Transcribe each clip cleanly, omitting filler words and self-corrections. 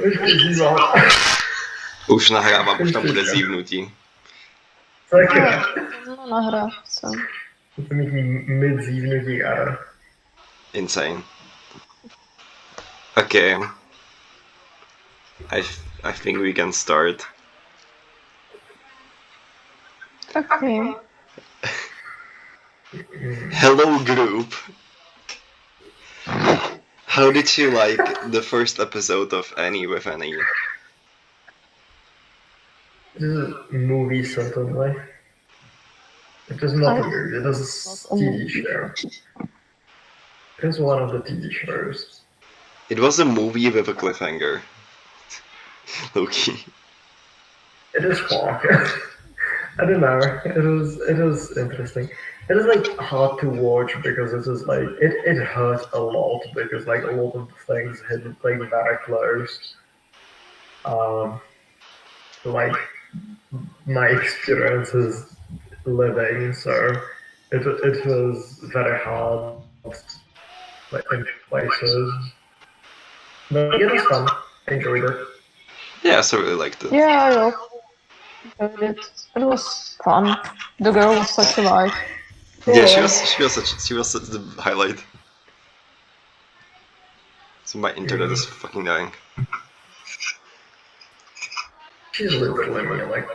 Ještě zívám. Už nahrávám, už tam bude zívnutí. Tak No, na nahrávce. to mít mid zívnutí a... Insane. Okay. I think we can start. Okay. Hello group. How did you like the first episode of Annie with Annie? This is a movie certainly. It is not a movie, it is a TV show. It is one of the TV shows. It was a movie with a cliffhanger. Loki. It is fun. I don't know. It is interesting. It is like hard to watch because it is like it hurts a lot because like a lot of the things hit like very close. Like my experiences living, so it was very hard like in places. But it was fun. I enjoyed it. Yeah, so I really liked it. Yeah, I also enjoyed it. It was fun. The girl was such a light. Yeah, she was such the highlight. So my internet is fucking dying. She's literally me, like.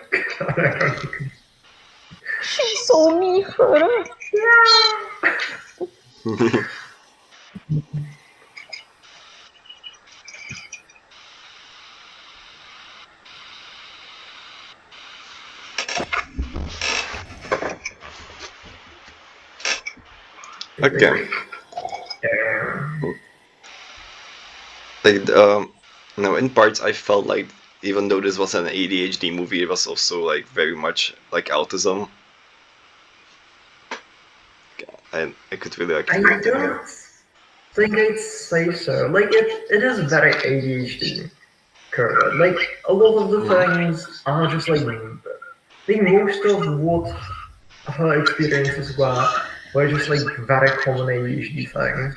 She saw me hurt. Okay. Like no, in parts I felt like even though this was an ADHD movie, it was also like very much like autism. And I could really like. I don't think I'd say so. Like it is very ADHD current. Like a lot of the things are just like I think most of what her experiences were just like very common ADHD things.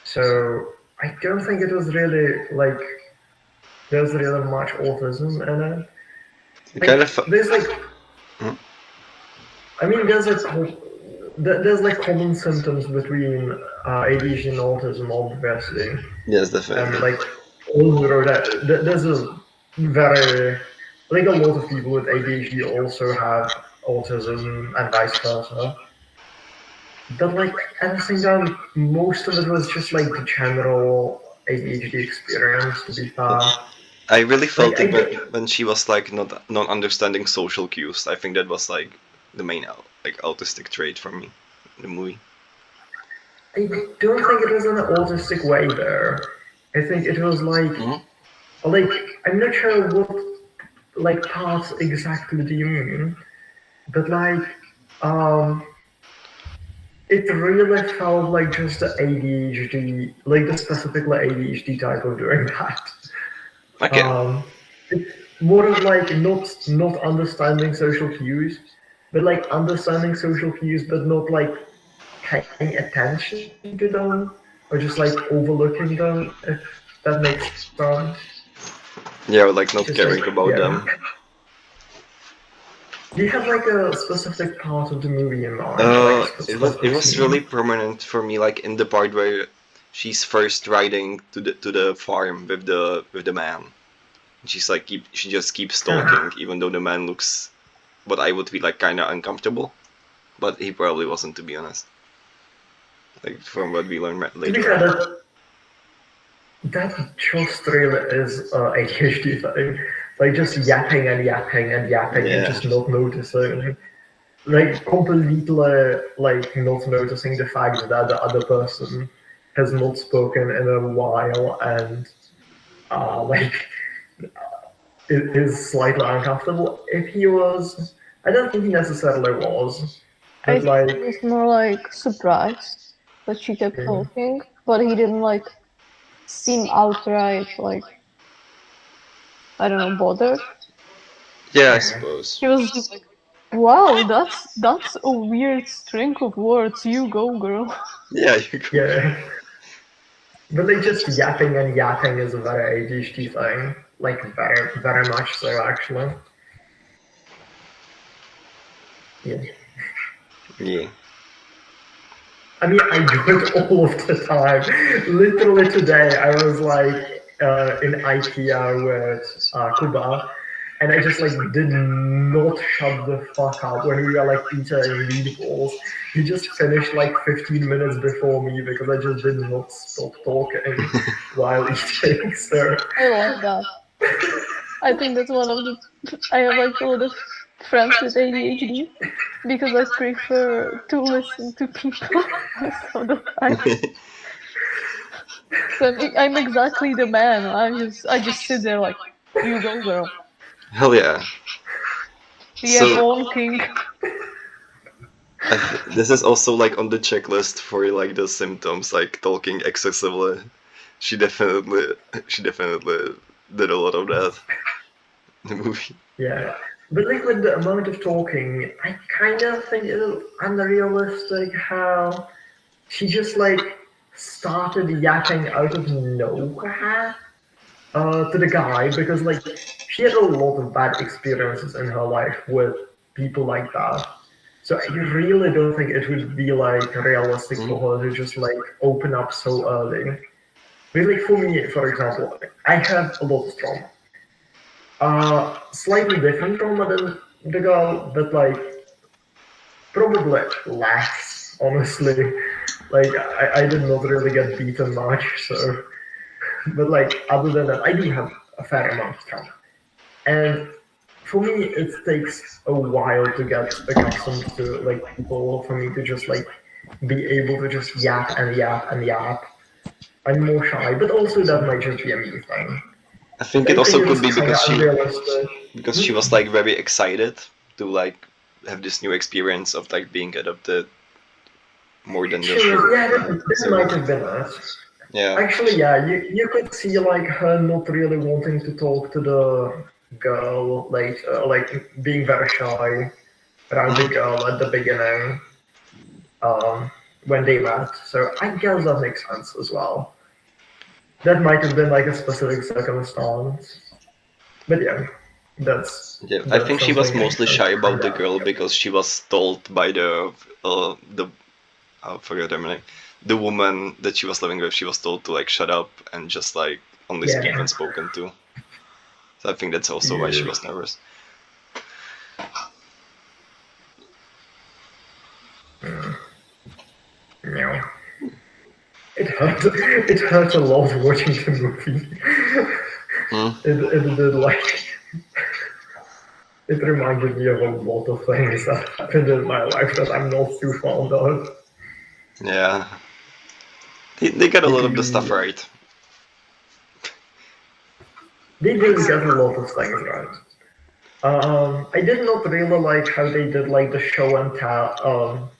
So I don't think it was really like there's really much autism in it. Like, Kind of. there's like I mean there's like common symptoms between ADHD and autism, obviously. Yes, definitely. And like also that there's a very like a lot of people with ADHD also have autism and vice versa. But like at the same time, most of it was just like the general ADHD experience. To be fair, I really felt Like, it when she was like not understanding social cues. I think that was like the main like autistic trait for me in the movie. I don't think it was in an autistic way there. I think it was like I'm not sure what like parts exactly do you mean, but like it really felt like just the ADHD, like the specifically ADHD type of doing that. Okay. It's more of like not understanding social cues, but like understanding social cues, but not like paying attention to them or just like overlooking them. If that makes sense. Yeah, like not Just caring like, about yeah. them. Do you have like a specific part of the movie in mind? It was really prominent for me, like in the part where she's first riding to the farm with the man. She's like she just keeps talking, even though the man looks what I would be like kind of uncomfortable, but he probably wasn't, to be honest. Like from what we learned later. That just really is ADHD thing. Like just yapping and yapping and yapping and just not noticing. Like completely like not noticing the fact that the other person has not spoken in a while and like it is slightly uncomfortable. If he was, I don't think he necessarily was. I But think he was more like surprised that she kept talking, but he didn't like seem outright like I don't know bothered. Yeah, I suppose. He was just like, "Wow, that's a weird string of words. You go, girl." Yeah, you go. yeah. But like just yapping and yapping is a very ADHD thing. Like very, very much so actually. Yeah. Yeah. I mean, I do it all of the time. Literally today, I was like in IKEA with Kuba, and I just like did not shut the fuck up when we were like eating meatballs. He just finished like 15 minutes before me because I just did not stop talking while eating. So I like that. I think that's one of the. I have like a lot of friends with ADHD because I prefer to listen to people most of the time. So I'm exactly the man. I just sit there like, you go, girl. Hell yeah. Yeah, So bonking. this is also like on the checklist for like the symptoms, like talking excessively. She definitely did a lot of that in the movie. yeah. But like with the amount of talking, I kind of think it's unrealistic how she just like started yapping out of nowhere to the guy because like she had a lot of bad experiences in her life with people like that. So I really don't think it would be like realistic for her to just like open up so early. Because like for me, for example, I have a lot of trauma. Slightly different trauma than the girl, but like probably less, honestly. Like I did not really get beaten much, so but like other than that, I do have a fair amount of trauma. And for me, it takes a while to get accustomed to like people. For me to just like be able to just yap and yap and yap. I'm more shy, but also that might just be a me thing. I think I it think also it's could be kind of unrealistic. because she was like very excited to like have this new experience of like being adopted more than just Sure, yeah, that might siblings. have been it. Yeah. Actually, yeah, you could see like her not really wanting to talk to the girl later, like being very shy around the girl at the beginning, um, when they met. So I guess that makes sense as well. That might have been like a specific circumstance, but yeah, Yeah, I that's think she was something I mostly can shy about kind the of girl because she was told by the I forget her name, the woman that she was living with. She was told to like shut up and just like only speak when yeah. spoken to. So I think that's also why she Yeah. was nervous. No. It hurt. It hurt a lot watching the movie. Hmm. It did like it reminded me of a lot of things that happened in my life that I'm not too fond of. Yeah, they got a lot of the stuff Yeah. right. They did get a lot of things right. I did not really like how they did like the show and tell,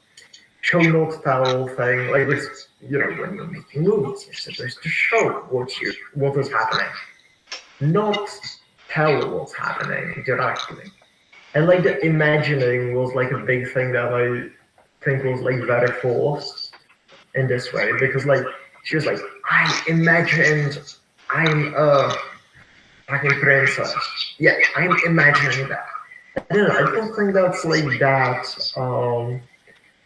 show not tell thing. Like this, you know, when you're making movies, you're supposed to show what is happening, not tell what's happening directly. And like the imagining was like a big thing that I think was like very forced in this way because like she was like, I imagined I'm a fucking princess. Yeah, I'm imagining that. I don't think that's like that.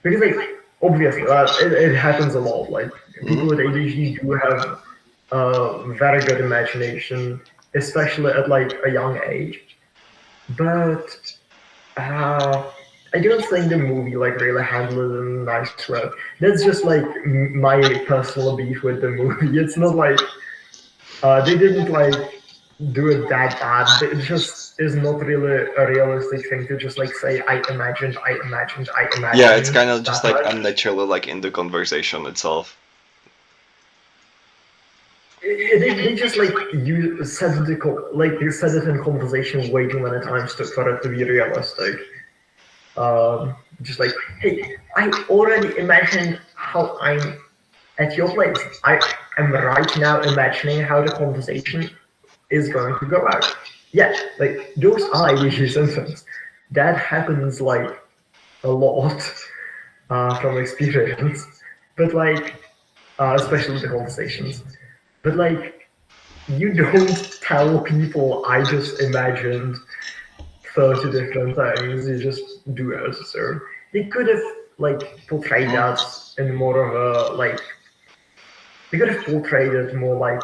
Because like obviously it happens a lot. Like Hmm. people with ADHD do have very good imagination, especially at like a young age. But uh, I don't think the movie like really handled it in a nice way. That's just like my personal beef with the movie. It's not like they didn't like do it that bad. It just is not really a realistic thing to just like say I Yeah, it's imagined kind of just that like much. unnatural, like in the conversation itself. They just like you said like they said it in conversation way too many times for it to be realistic. Just like, hey, I already imagined how I'm at your place. I am right now imagining how the conversation is going to go out. Yeah, like those are ADHD symptoms. That happens like a lot from experience, but like especially the conversations. but like you don't tell people I just imagined 30 different things. You just do it. So they could have like portrayed that in more of a like they could have portrayed it more like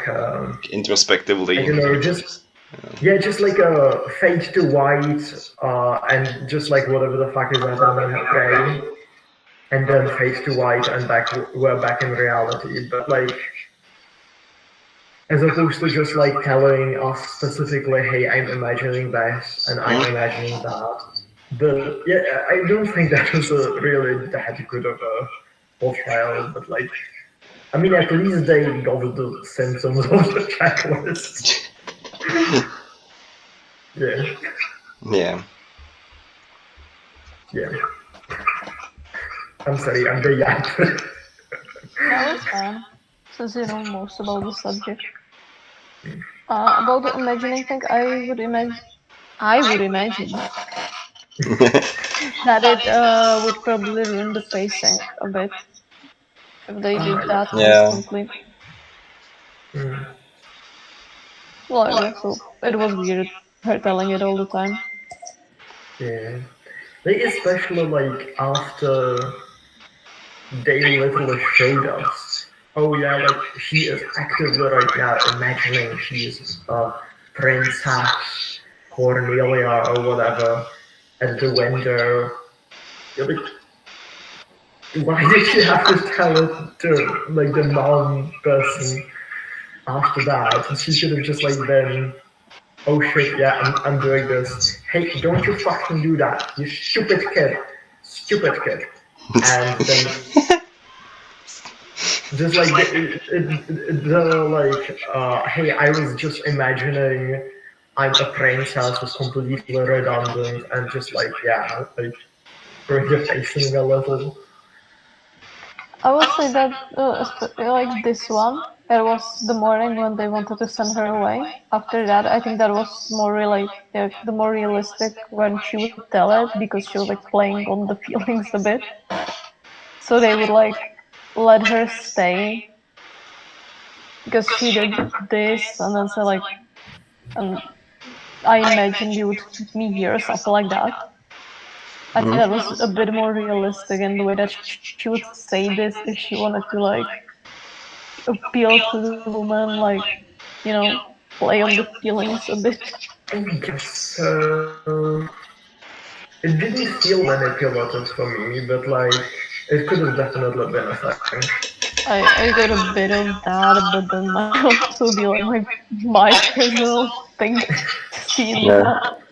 Introspectively. I don't know, yeah, just like a fade to white, and just like whatever the fuck is happening, okay, and then fade to white and we're back in reality. But like, as opposed to just like telling us specifically, hey, I'm imagining this and I'm imagining that. But yeah, I don't think that was a really that good of a portrayal. But like, I mean, at least they got the symptoms of the checklist. Yeah. Yeah. Yeah. I'm sorry, I'm the yap. No, it's fine. Since you know most about the subject. About the imagining thing, I would imagine that it would probably ruin the pacing a bit if they did that Yeah. constantly. Mm, Well, also, it was weird her telling it all the time. yeah. Like, especially like after they literally showed us, oh yeah, like she is actively right now imagining she's Princess Cornelia or whatever at the window. You're like, why did she have to tell it to like the mom person after that? She could have just like been, oh shit, yeah, I'm doing this. Hey, don't you fucking do that, you stupid kid. Stupid kid. And then just like hey, I was just imagining I'm a princess was completely redundant and just like, yeah, like bring the pacing a little. I would say that, like this one, it was the morning when they wanted to send her away. After that, I think that was more the more realistic when she would tell it because she was like playing on the feelings a bit. So they would like let her stay because she did this and then say like, and I imagined you would keep me here or something like that. I think that was a bit more realistic in the way that she would say this if she wanted to like appeal to the woman, like, you know, play on the feelings a bit. I guess so. It didn't feel manipulative for me, but like it could have definitely been a thing. I got a bit of that, but then might also be like my personal thing to see in Yeah. that.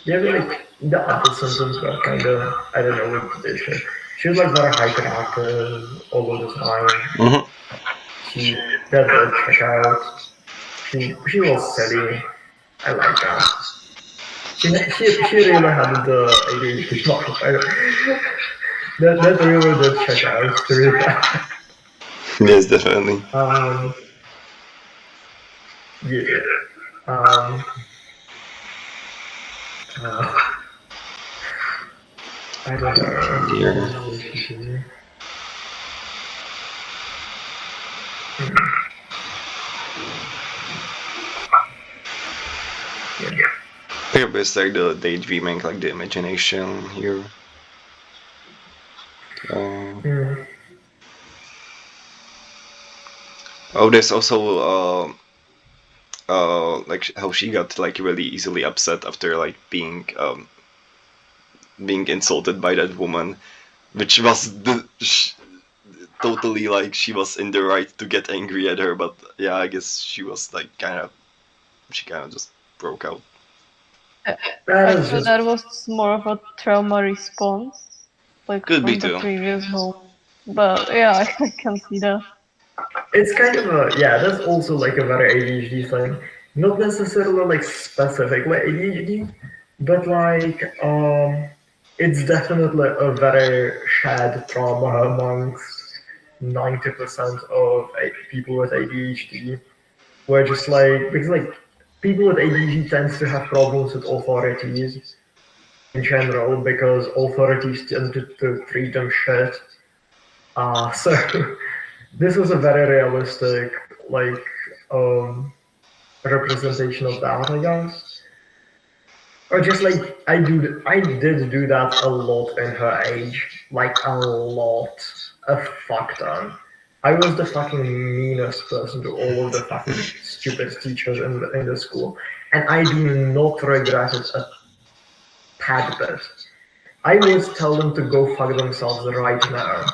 Yeah, but like the other symptoms were kind of, I don't know what they should. She was like very hyperactive all of the time. She that did check out. She was silly. I like that. She really had the ADHD mark. That really did check out to read that. Yes, definitely. Yeah. Um, I don't know. Dear. Yeah, but it's like the daydreaming, like the imagination here. Oh, there's also like how she got like really easily upset after like being insulted by that woman, which was totally like she was in the right to get angry at her, but yeah, I guess she was like she kind of just broke out. That I is thought just that was more of a trauma response, like Could be from the too. previous home. But yeah, I can see that. it's kind of a, yeah, that's also like a very ADHD thing. Not necessarily like specifically ADHD, but like it's definitely a very shared trauma amongst 90% of people with ADHD. Where just like, because like people with ADHD tends to have problems with authorities in general because authorities tend to treat them shit. So this was a very realistic, like, representation of that, I guess. Or just like I did do that a lot in her age, like a lot, a fuck ton. I was the fucking meanest person to all of the fucking stupid teachers in the school, and I do not regret it a tad bit. I would tell them to go fuck themselves right now.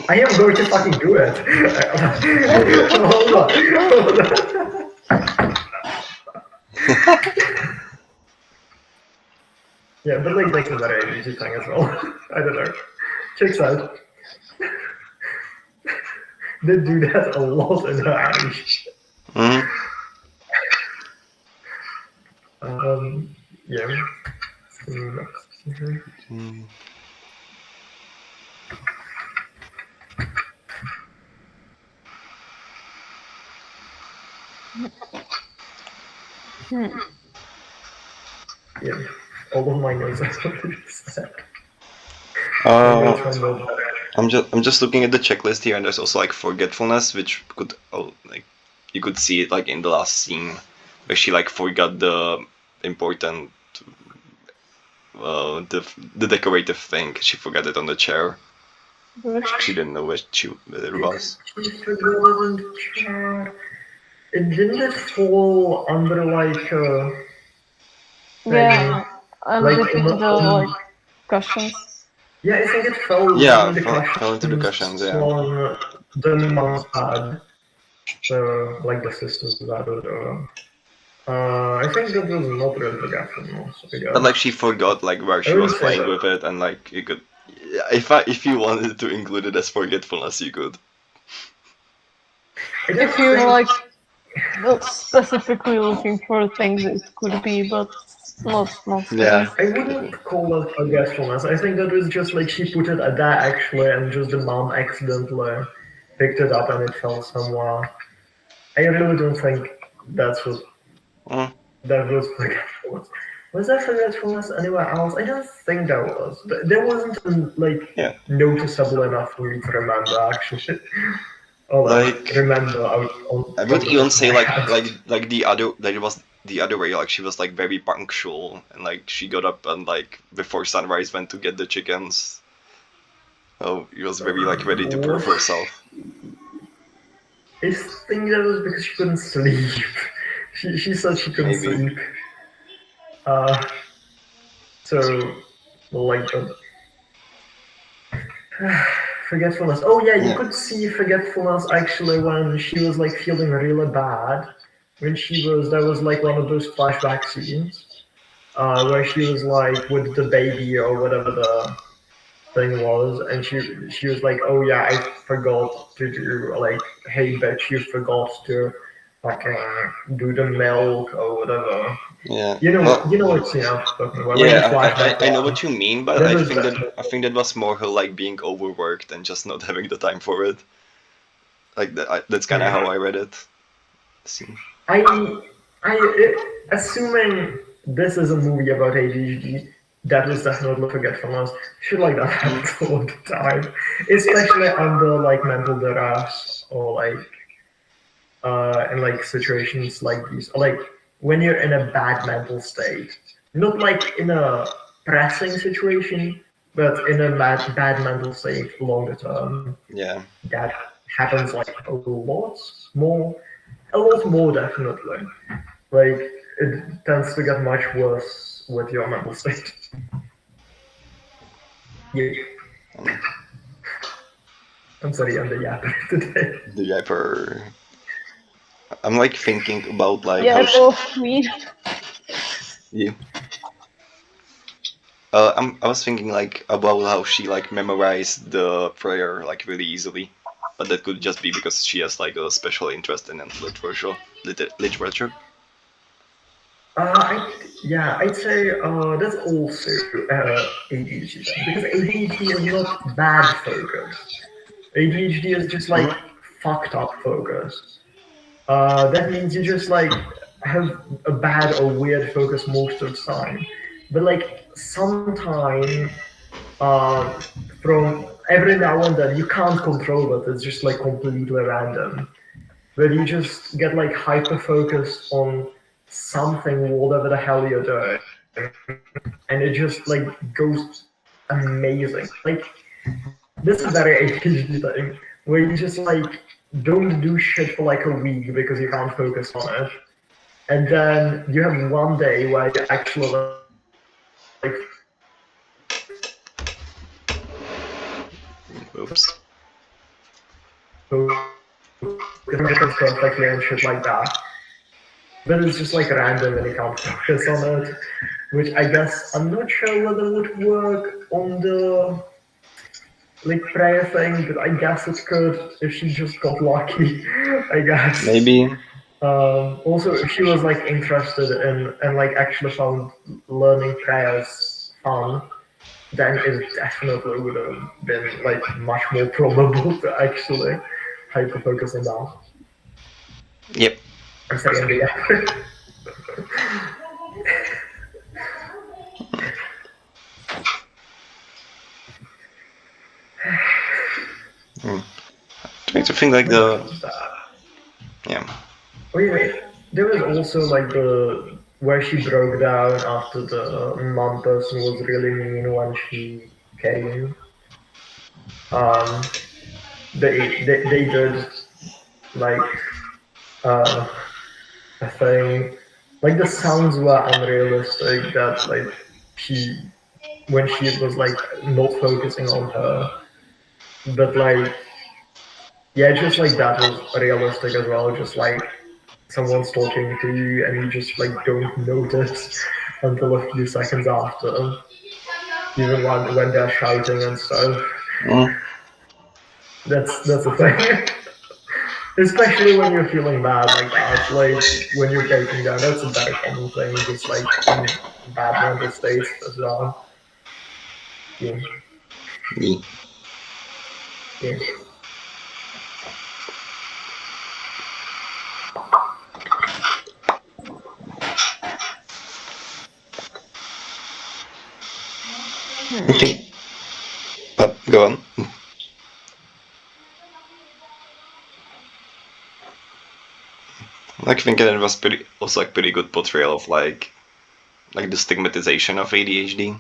I am going to fucking do it. Hold on. Yeah, but like that's a very easy thing as well. I don't know. Checks out. They do that a lot in her age. Yeah. Yeah, all of my notes are already set. I'm just looking at the checklist here, and there's also like forgetfulness, which could like you could see it like in the last scene where she like forgot the important the decorative thing. She forgot it on the chair. She didn't know where it was. She forgot on the chair. Didn't it fall under like yeah, and like into the like cushions. Yeah, I think it fell Yeah, in the fell into the cushions. Yeah. On the mom's pad, so like the sister's pad or whatever. I think that was not really forgetfulness. But like she forgot like where she was playing with it, and like you could, if you wanted to include it as forgetfulness, you could. If you're like not specifically looking for things, it could be, but not. Yeah. I wouldn't call it forgetfulness. I think that was just like she put it at that actually, and just the mom accidentally picked it up and it fell somewhere. I really don't think that's what that was forgetfulness. Was there forgetfulness anywhere else? I don't think there was. There wasn't like noticeable enough for me to remember actually. Or like remember. I would even say like the other that it was the other way. Like she was like very punctual, and like she got up and like before sunrise went to get the chickens. Oh, she was very like ready to prove herself. I think that was because she couldn't sleep. She said she couldn't sleep. So like forgetfulness. Oh yeah, you could see forgetfulness actually when she was like feeling really bad. When there was like one of those flashback scenes where she was like with the baby or whatever the thing was, and she was like, oh yeah, I forgot to do like, hey bitch, you forgot to do the milk or whatever. Yeah. You know what scene I'm talking about. Yeah, I know what you mean, but I think that was more her like being overworked and just not having the time for it. Like that's kind of how I read it. Assuming this is a movie about ADHD, that was definitely forgetfulness. Shit like that happens all the time, especially under like mental duress or like in like situations like these, or like when you're in a bad mental state, not like in a pressing situation, but in a bad mental state longer term. Yeah, that happens like a lot more definitely. Like it tends to get much worse with your mental state. Yeah. I'm sorry, I'm the yapper today. The yapper. I'm like thinking about like Yeah. I was thinking like about how she like memorized the prayer like really easily, but that could just be because she has like a special interest in literature. I'd say that's also ADHD because ADHD is not bad focus. ADHD is just like fucked up focus. That means you just like have a bad or weird focus most of the time, but like sometime from every now and then you can't control it. It's just like completely random, where you just get like hyper focused on something, whatever the hell you're doing, and it just like goes amazing. Like this is very ADHD thing, where you just like don't do shit for like a week because you can't focus on it, and then you have one day where you actually like Oops. focus perfectly and shit like that. But it's just like random and you can't focus on it, which I guess I'm not sure whether it would work on the like prayer thing, but I guess it could if she just got lucky. I guess. Maybe. Also, if she was like interested in and like actually found learning prayers fun, then it definitely would have been like much more probable to actually hyper focus on that. Yep. I'm saying the effort. Trying to think like the. Yeah. Oh yeah, there was also like the where she broke down after the mom person was really mean when she came. Um, they did like uh, a thing. Like the sounds were unrealistic. That like she when she was like not focusing on her, but like yeah, just like that was realistic as well. Just like someone's talking to you and you just like don't notice until a few seconds after, even when they're shouting and stuff. Mm. That's a thing. Especially when you're feeling bad like that, like when you're breaking down. That's a very common thing, just like in bad mental states as well. Yeah, Me. yeah. Okay. But go on. Like thinking it was pretty also like pretty good portrayal of like the stigmatization of ADHD.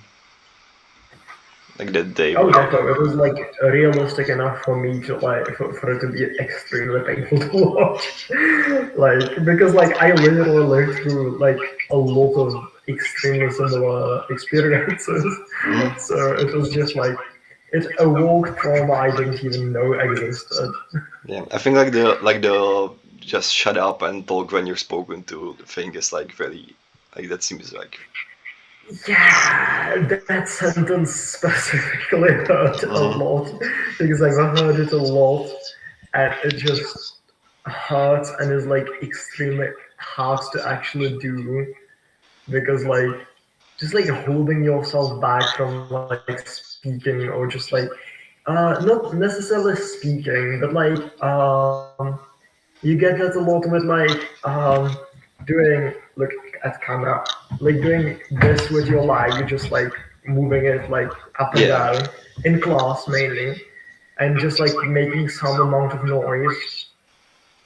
Like that they Oh, were. definitely. It was like realistic enough for me to like for it to be extremely painful to watch. Like because like I literally lived through like a lot of extremely similar experiences. Mm. So it was just like it awoke trauma I didn't even know existed. Yeah, I think like the just shut up and talk when you're spoken to thing is like very like that seems like. Yeah, that sentence specifically hurt a lot because I've heard it a lot, and it just hurts and is like extremely hard to actually do because like just like holding yourself back from like speaking or just like not necessarily speaking but like you get that a lot with like doing look at camera like doing this with your leg, you just like moving it like up and Yeah. down in class mainly and just like making some amount of noise.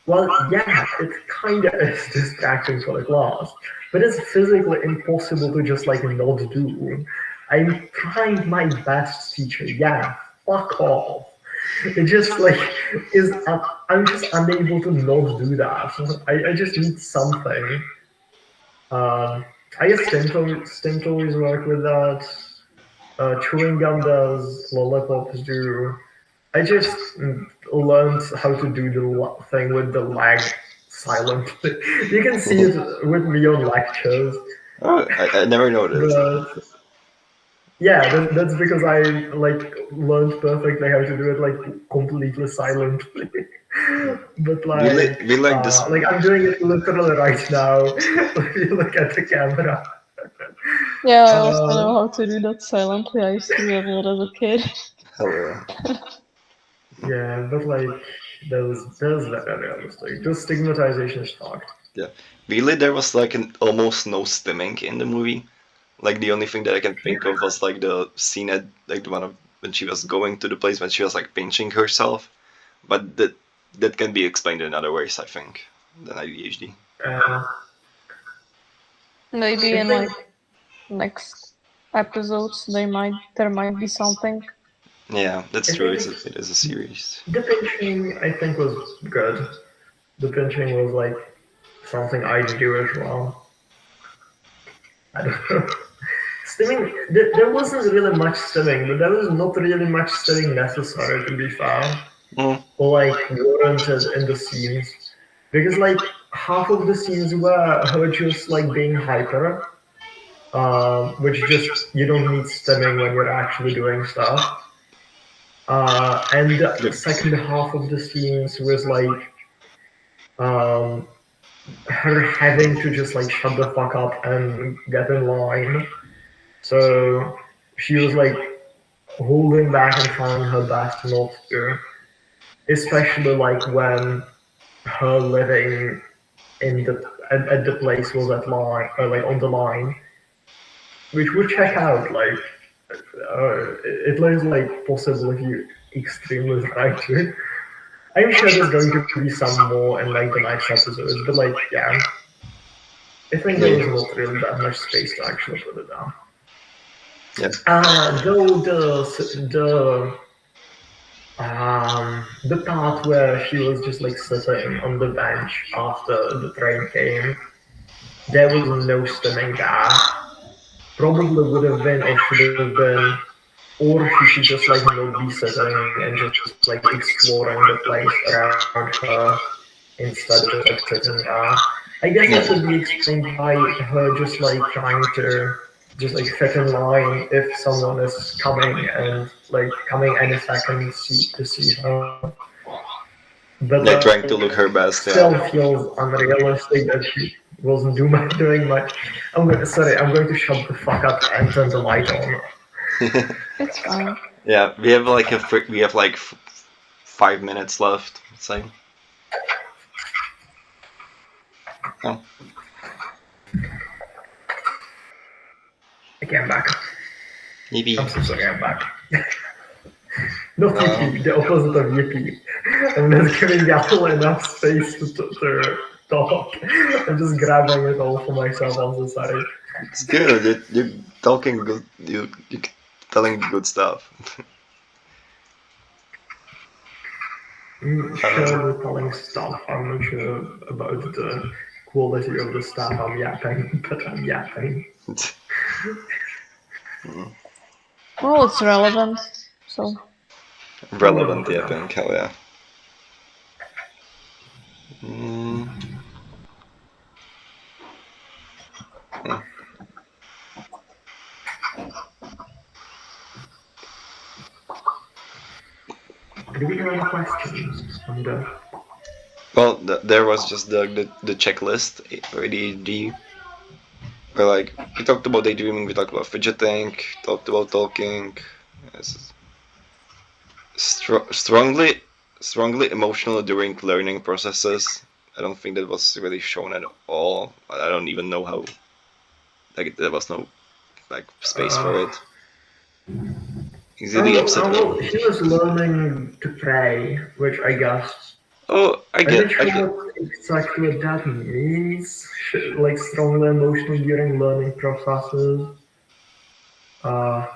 Well, yeah, it kind of is distracting for the class, but it's physically impossible to just like not do. I'm trying my best, teacher. Yeah, fuck off. It just like is. I'm just unable to not do that. I just need something. I guess Stim toys work with that. Chewing gum does. Lollipops do. I just learned how to do the thing with the lag silently. You can see it with me on lectures, Oh, I never noticed. but yeah, that's because I like learned perfectly how to do it like completely silently. But We like this. like I'm doing it literally right now. If you look at the camera. Yeah, I also know how to do that silently. I used to do that a lot as a kid. Hello. Yeah, but like that was very realistic. The stigmatization is fucked. Really, there was like almost no stimming in the movie. Like the only thing that I can think of was like the scene at like the one of when she was going to the place when she was like pinching herself. But that can be explained in other ways, I think, than ADHD. Maybe in like next episodes there might be something. Yeah, that's I true. think It is a series. the pinching, I think, was good. The pinching was like something I'd do as well. I don't know. Stimming, there wasn't really much stimming, but there was not really much stimming necessary to be fair, Mm. or like warranted in the scenes, because like half of the scenes were her just like being hyper, which just you don't need stimming when you're actually doing stuff. And the Yep. second half of the scenes was like um, her having to just like shut the fuck up and get in line. So she was like holding back and trying her best not to, especially like when her living in at the place was at line or like on the line, which would check out like it looks like possible if you extremely try to. I'm sure there's going to be some more in like the next episodes, but like yeah, I think there was not really that much space to actually put it down. Yep. Though the part where she was just like sitting on the bench after the train came, there was no stimming there. Probably would have been or should have been, or she should just like not be sitting and just like exploring the place around her instead of just like sitting there. I guess that could be explained by her just like trying to just like fit in line if someone is coming and like coming any second to see her. But Yeah, like trying to look her best. still Yeah. feels unrealistic that she wasn't doing much. I'm going to shut the fuck up and turn the light on. It's fine. Yeah, we have like 5 minutes left. Let's say. Oh. Okay, I'm back. Maybe. I'm so sorry, I'm back. Not yippee, the opposite of yippee. I'm not giving y'all enough space to talk. I'm just grabbing it all for myself, I'm so sorry. It's good. You're talking good. You're telling good stuff. I'm sure we're telling stuff. I'm not sure about the quality of the stuff I'm yapping, but I'm yapping. Well, it's relevant, so. Relevant yapping, hell yeah. Mm. Yeah. Do we have any questions on the... Well, there was just the checklist for ADHD. Where like we talked about daydreaming, we talked about fidgeting, talked about talking. Yes. Strongly emotional during learning processes. I don't think that was really shown at all. I don't even know how. Like there was no like space for it. Easily upset. Well, she was learning to pray, which I guess... Oh, I I'm get. not sure what exactly that means. Like strongly emotional during learning processes. Yeah.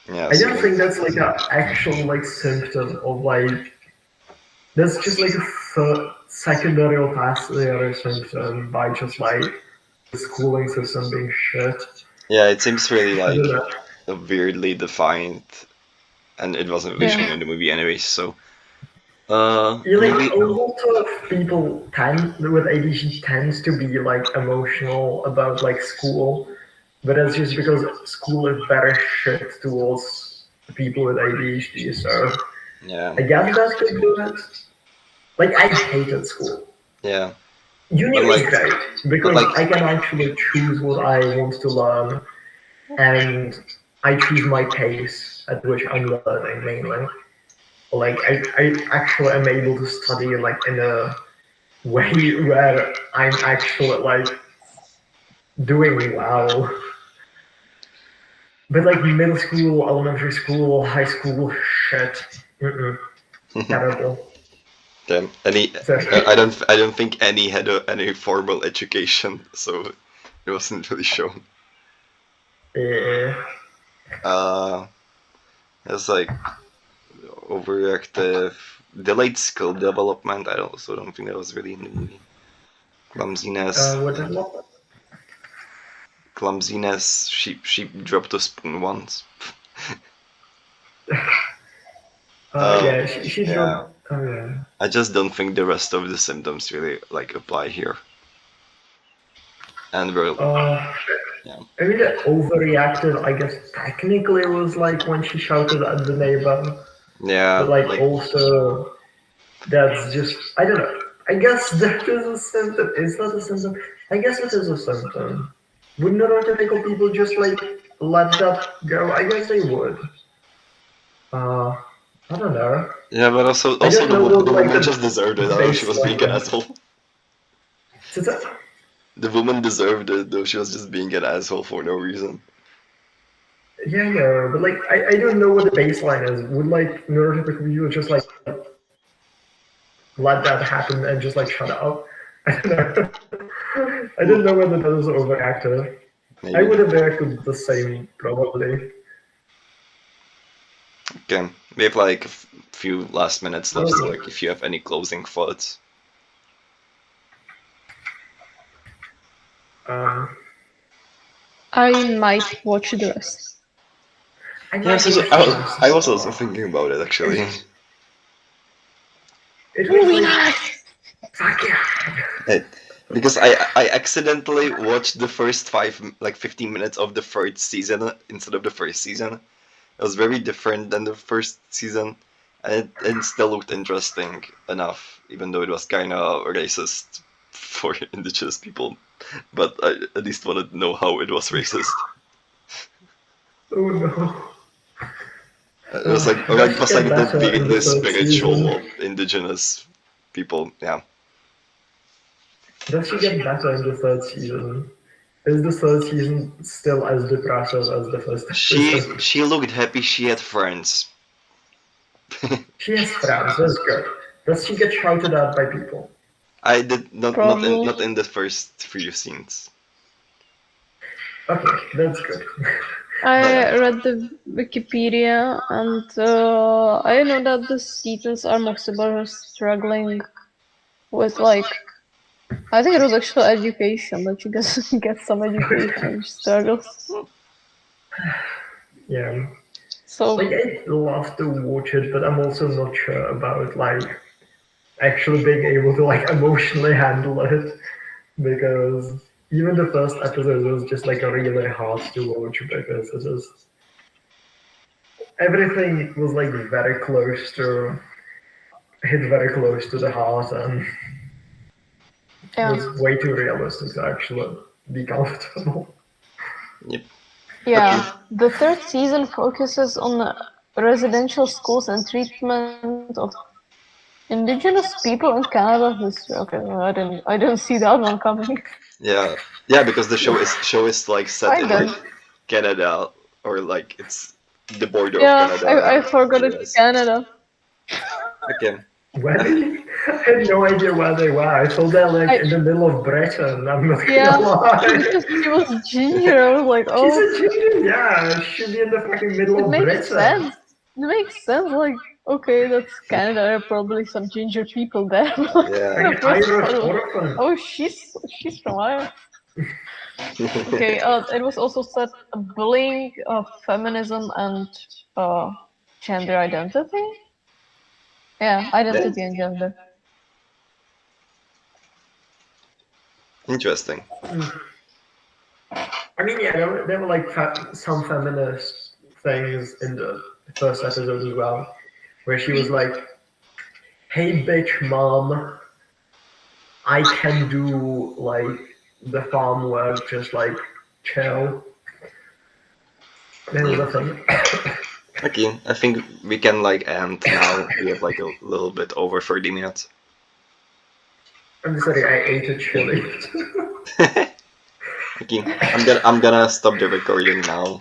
I don't think that's like an actual like symptom of like... That's just like a secondary or tertiary symptom by just like the schooling system being shit. Yeah, it seems really I like don't know. weirdly defined, and it wasn't really shown in the movie anyways. So, Yeah, like maybe. a lot of people with ADHD tends to be like emotional about like school, but that's just because school is very shit towards people with ADHD. So Yeah. I guess that could do it. Like I hated school. Yeah. Uni But is great because I can actually choose what I want to learn, and I choose my pace at which I'm learning mainly. Like I actually am able to study like in a way where I'm actually like doing well. But like middle school, elementary school, high school, shit, terrible. Damn. Any? So, I don't think any had any formal education, so it wasn't really shown. yeah. It's like overactive, delayed skill development. I also don't think that was really in the movie. Clumsiness. What is what? Clumsiness. She dropped a spoon once. Yeah, she yeah. dropped. Oh yeah. I just don't think the rest of the symptoms really like apply here. And we're yeah. I mean, the overreacted, I guess, technically was like when she shouted at the neighbor. Yeah. But like also, that's just, I don't know. I guess that is a symptom. Is that a symptom? I guess it is a symptom. Would neurotypical people just like let that go? I guess they would. I don't know. Yeah, but also I don't the know woman like, just deserved it, although she was being an asshole. Is that? The woman deserved it, though she was just being an asshole for no reason. Yeah, but like, I don't know what the baseline is. Would like neurotypical people just like let that happen and just like shut up? I don't know. I don't know whether that was overactive. Maybe. I would have reacted the same probably. Okay, we have like a few last minutes left, so like if you have any closing thoughts. I might watch the rest. I was also thinking about it actually. It was like, fuck yeah. Because I accidentally watched the first 15 minutes of the third season instead of the first season. It was very different than the first season, and it still looked interesting enough, even though it was kind of racist for indigenous people. But I at least wanted to know how it was racist. Oh no. It was like the spiritual of indigenous people. Yeah. Does she get better in the third season? Is the third season still as depressive as the first episode? She looked happy. She had friends. She has friends. That's good. Does she get shouted at by people? I did not in the first few scenes. Okay, that's good. I read the Wikipedia, and I know that the seasons are mostly about her struggling with like. I think it was actual education that she gets some education and she struggles. Yeah. So like I'd love to watch it, but I'm also not sure about like actually being able to like emotionally handle it, because even the first episode was just like really hard to watch because it was everything was like very close to hit very close to the heart and was way too realistic to actually be comfortable. Yep. Yeah, the third season focuses on residential schools and treatment of indigenous people in Canada history. Okay, I didn't see that one coming. Yeah, because the show is like set in like Canada, or like it's the border of Canada. I forgot it's Canada. Okay. Where? I had no idea where they were. I thought they're like in the middle of Britain. I'm not gonna lie. Because she was ginger. I was like, oh. She's a ginger. Yeah, she should be in the fucking middle of Britain. It makes sense. Like, okay, that's Canada. There are probably some ginger people there. Yeah. Oh, she's from Ireland. Okay. It was also said bullying, feminism, and gender identity. Yeah, identity and gender. Interesting. I mean, yeah, there were like some feminist things in the first episode as well, where she was like, "Hey, bitch, mom, I can do like the farm work, just like chill." That was a thing. Okay, I think we can like end now. We have like a little bit over 30 minutes. I'm sorry, I ate a chili. Okay, I'm gonna stop the recording now.